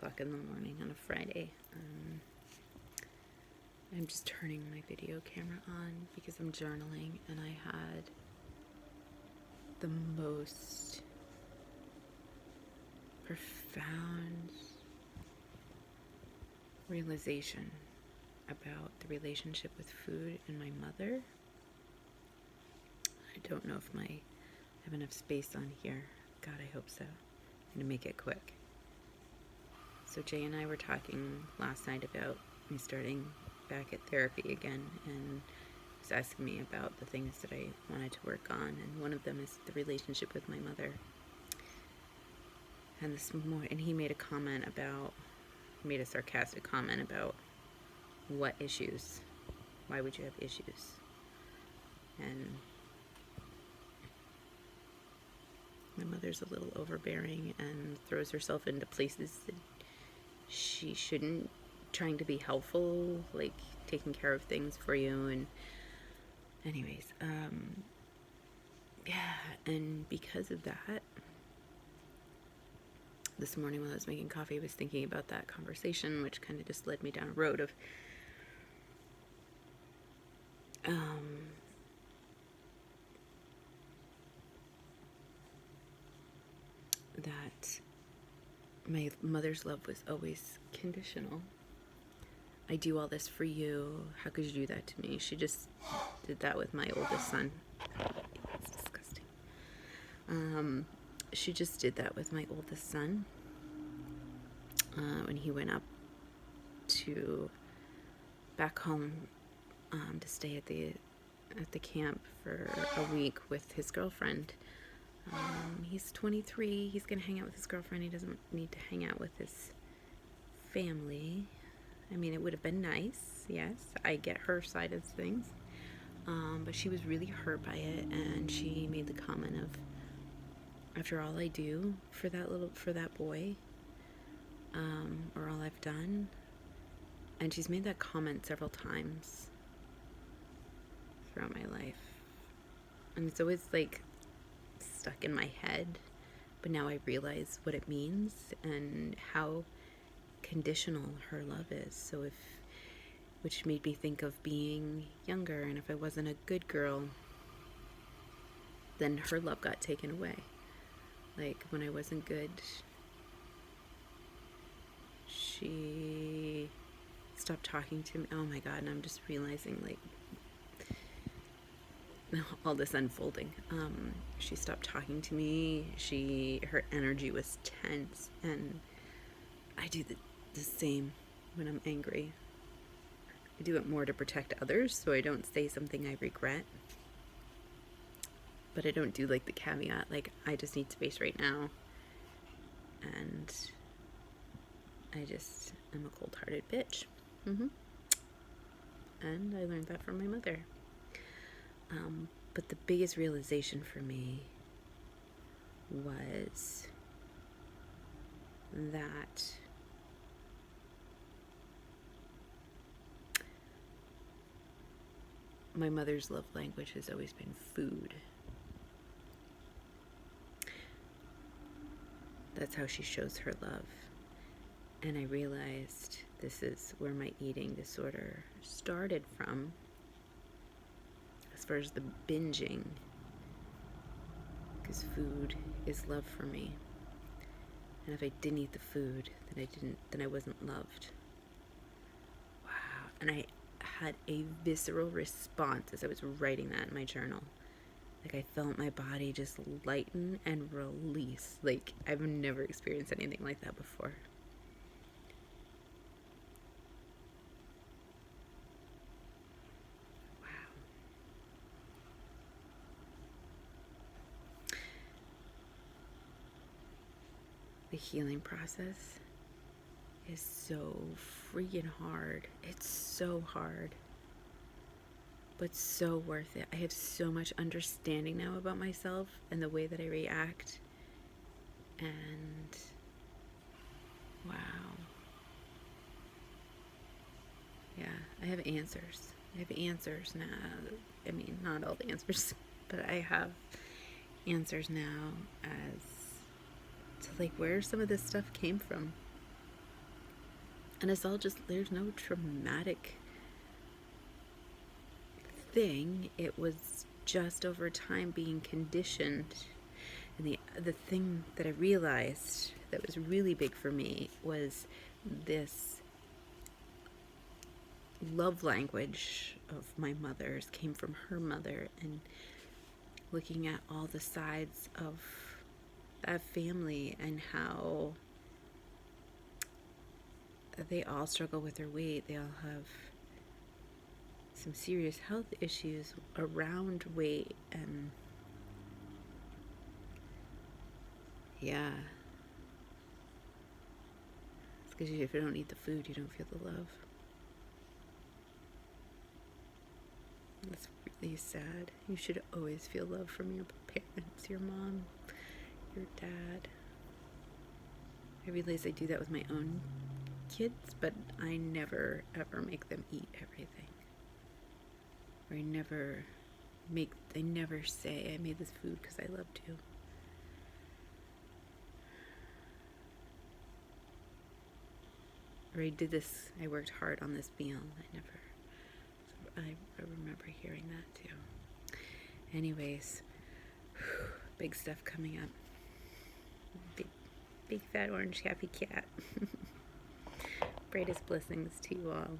o'clock in the morning on a Friday. I'm just turning my video camera on because I'm journaling, and I had the most profound realization about the relationship with food and my mother. I don't know if I have enough space on here. God, I hope so. I'm gonna make it quick. So Jay and I were talking last night about me starting back at therapy again, and he was asking me about the things that I wanted to work on, and one of them is the relationship with my mother. And he made a sarcastic comment about what issues, why would you have issues? And my mother's a little overbearing and throws herself into places that she shouldn't, trying to be helpful, like taking care of things for you. And anyways, yeah, and because of that, this morning when I was making coffee, I was thinking about that conversation, which kind of just led me down a road of that my mother's love was always conditional. I do all this for you. How could you do that to me? She just did that with my oldest son. It's disgusting. She just did that with my oldest son when he went up to back home to stay at the camp for a week with his girlfriend. He's 23. He's gonna hang out with his girlfriend. He doesn't need to hang out with his family. I mean, it would have been nice, yes. I get her side of things. But she was really hurt by it, and she made the comment of, after all I do for that boy, or all I've done, and she's made that comment several times throughout my life. And it's always like stuck in my head, but now I realize what it means and how conditional her love is. So which made me think of being younger, and if I wasn't a good girl, then her love got taken away. Like when I wasn't good, she stopped talking to me. Oh my God, and I'm just realizing like all this unfolding. She stopped talking to me. Her energy was tense, and I do the same when I'm angry. I do it more to protect others, so I don't say something I regret. But I don't do like the caveat, like I just need space right now. And I'm a cold-hearted bitch. And I learned that from my mother. But the biggest realization for me was that my mother's love language has always been food. That's how she shows her love. And I realized this is where my eating disorder started from, as far as the binging, because food is love for me. And if I didn't eat the food, then I wasn't loved. Wow. And I had a visceral response as I was writing that in my journal. Like I felt my body just lighten and release. Like I've never experienced anything like that before. Wow. The healing process is so freaking hard. It's so hard, but so worth it. I have so much understanding now about myself and the way that I react. And wow. Yeah, I have answers. I have answers now. I mean, not all the answers, but I have answers now as to like where some of this stuff came from. And it's all just, there's no traumatic thing. It was just over time being conditioned. And the thing that I realized that was really big for me was this love language of my mother's came from her mother, and looking at all the sides of that family and how they all struggle with their weight. They all have some serious health issues around weight, and yeah, it's because if you don't eat the food, you don't feel the love. That's really sad. You should always feel love from your parents, your mom, your dad. I realize I do that with my own kids, but I never ever make them eat everything. Or I never say I made this food because I love to. Or I worked hard on this meal. I remember hearing that too. Anyways, big stuff coming up. Big fat orange happy cat. Brightest blessings to you all.